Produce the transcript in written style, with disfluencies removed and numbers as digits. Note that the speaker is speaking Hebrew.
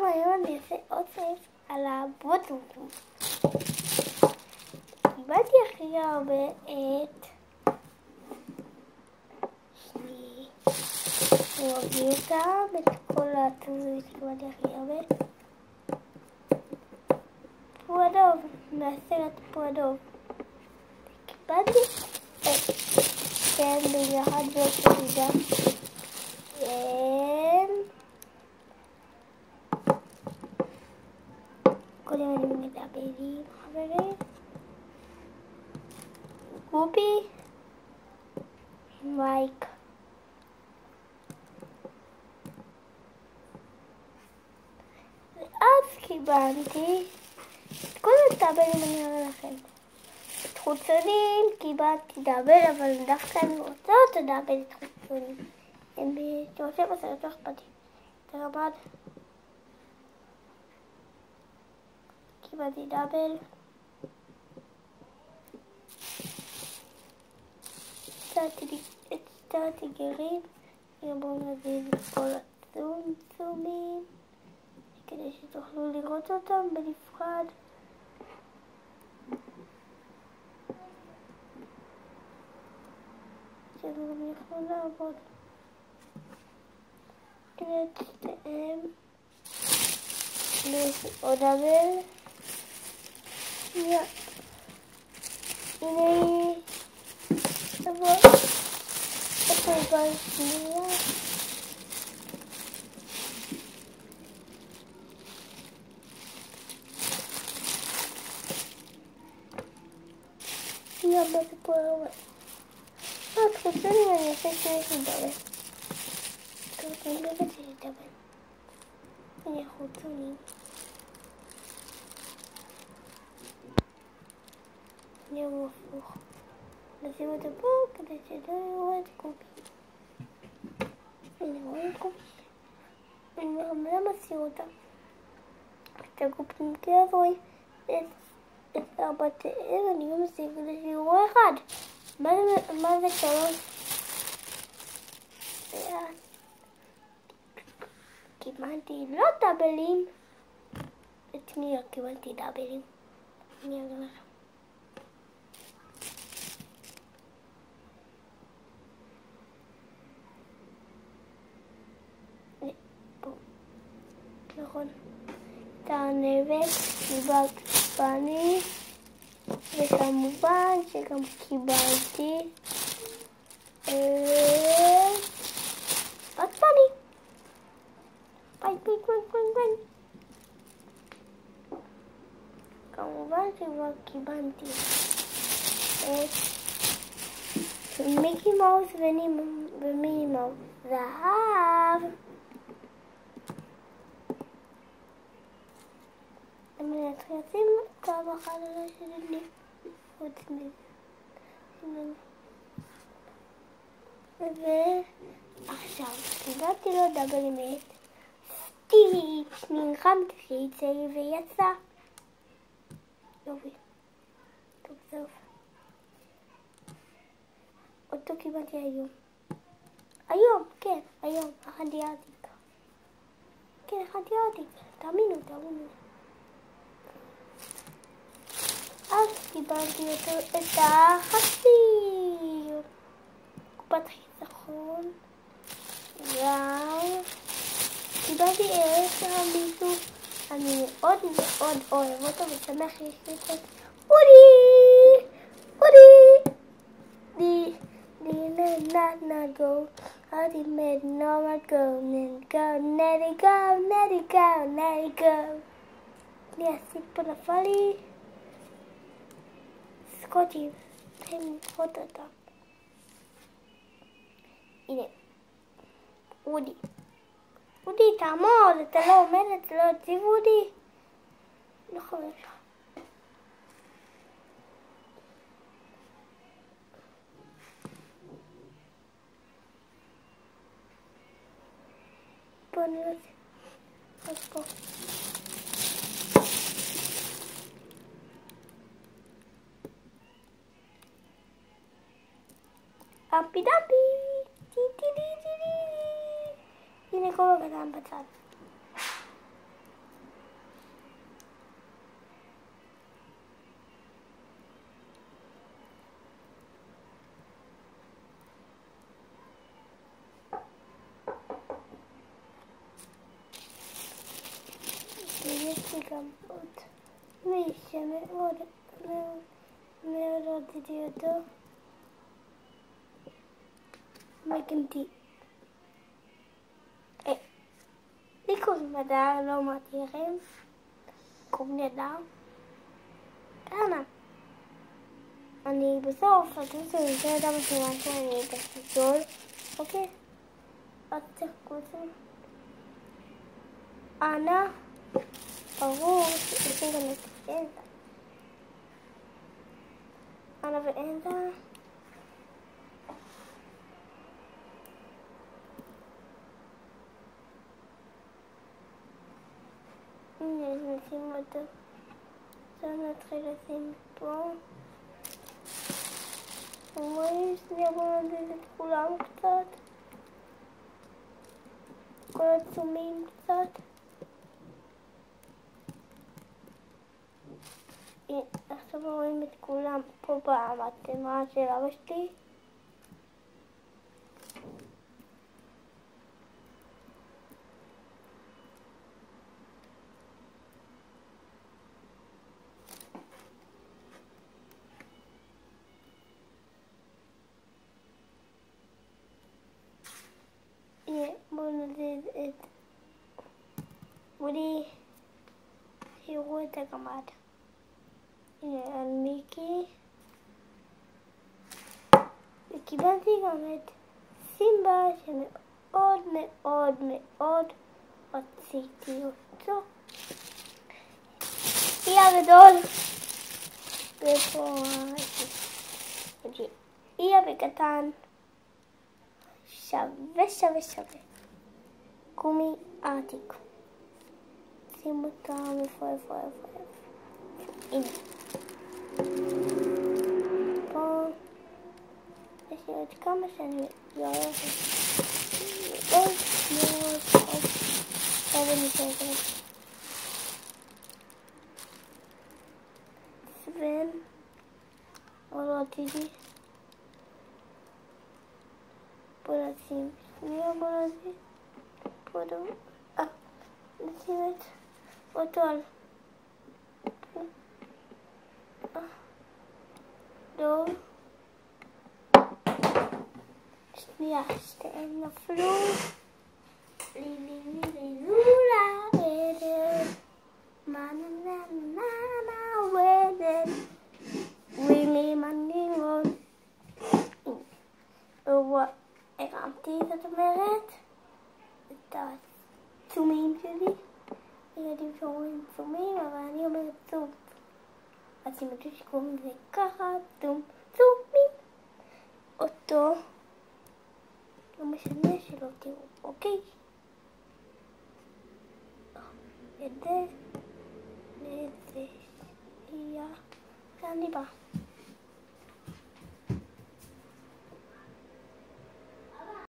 היום אני אעשה עוד סעיף על הבוטום. קיבלתי הכי הרבה את... אני אביא אותם, את כל התזוית קיבלתי הכי הרבה. פועדוב, מהסרט פועדוב. קיבלתי את... כן, ביחד באותה מידה. כן. קודם אני מדברים, חברים. גופי. מייק. ואז קיבלתי את כל הטאבלים, אני אראה לכם. את חוצונים קיבלתי דאבל, אבל דווקא אני רוצה אותו דאבל את חוצונים. הם בתורצה בסרט לא אכפתי. תרבד. קיבלתי דאבל. הצטרתי גרים. בואו נזיז את כל הצומצומים. כדי שתוכלו לראות אותם בנפרד. שזה גם יכול לעבוד. הנה את שתיהם. עוד דאבל. הנה היא. תבוא. איפה היא שנייה? שנייה, מה זה פה הרבה? את חוצה לי ואני אעשה שיש לי דאבל. אני לא יודעת שיש לי דאבל. הנה חוצונים. הנה הוא הפוך. נשים אותו פה כדי שלא יראו את קופי. הנה רואים את קופי. אני לא מסיר אותה. את הקופי מכיר רואים את ארבעתיהם, אני לא מסיר כדי שיראו אחד. מה זה קורה? קיבלתי לא דאבלים. את מי לא קיבלתי דאבלים? אני אראה לכם. נכון. את הארנבת קיבלת בני, וכמובן שגם קיבלתי בת בני. כמובן שכבר קיבלתי את מיקי מאוס ומיני מאוס. זהב. אני אתחיל לשים קו אחד על השני. חוץ מזה. ועכשיו, קיבלתי לו דאבל אמת. סטיץ', נלחמתי שיצא ויצא. יופי. טוב סוף. אותו קיבלתי היום. כן, היום. אכלתי עתיק. כן, אכלתי עתיק. תאמינו. אז קיבלתי את החצי. קופת חיסכון. קיבלתי את המישהו. אני מאוד אוהב אותו ושמח שיש לי את אודי. Let not go. Ultimate not go. Let it go. אני אסיק פה נפל לי. סקוטים. צריכים לדחות אותם. הנה. אודי, תעמוד, אתה לא עומד, אתה לא יציב אודי. לא חושב. בוא נראה. אז פה. אפי דפי. הנה כל הגדם בצד. יש לי גם עוד מי שמאוד מאוד מאוד רציתי אותו. מקנטי. לי קוראים הדר, לא אמרתי לכם. קוראים לי הדר. אנה. אני בסוף, אתם יודעים את המשימה שאני בחיסול. אוקיי? אז תחכו את זה. אנה. ברור, יש לי גם את אנזה. אנה ואנזה. הנה, נשים אותו. עכשיו נתחיל לשים פה. רואים שנייה בוא נזיז את כולם קצת. כל עצומים קצת. עכשיו רואים את כולם פה במצלמה של אבא שלי. בואו נזיז את בואי תראו את הגמד. הנה על מיקי. וקיבלתי גם את סימבה שמאוד מאוד מאוד רציתי אותו. אי הגדול. ופה אי בקטן. שווה שווה שווה. קומי עתיק. שים אותם איפה. הנה. פה יש לי עוד כמה שאני לא אוהבת. מאוד אוהבת את זה. סבן. עוד רציתי. בוא נשים. בוא נשים. פה דבר. נשים את אותו על. טוב. שנייה, שתיהם נפלו. לי לרדת. מה רדת. וילי מנגון. הרמתי, זאת אומרת, את הצומים שלי. ילדים שאומרים צומים, אבל אני אומרת צום. אז אם אתם שקוראים לזה ככה, צומים. אותו, לא משנה שלא תראו, אוקיי? את זה, שנייה, כאן אני באה.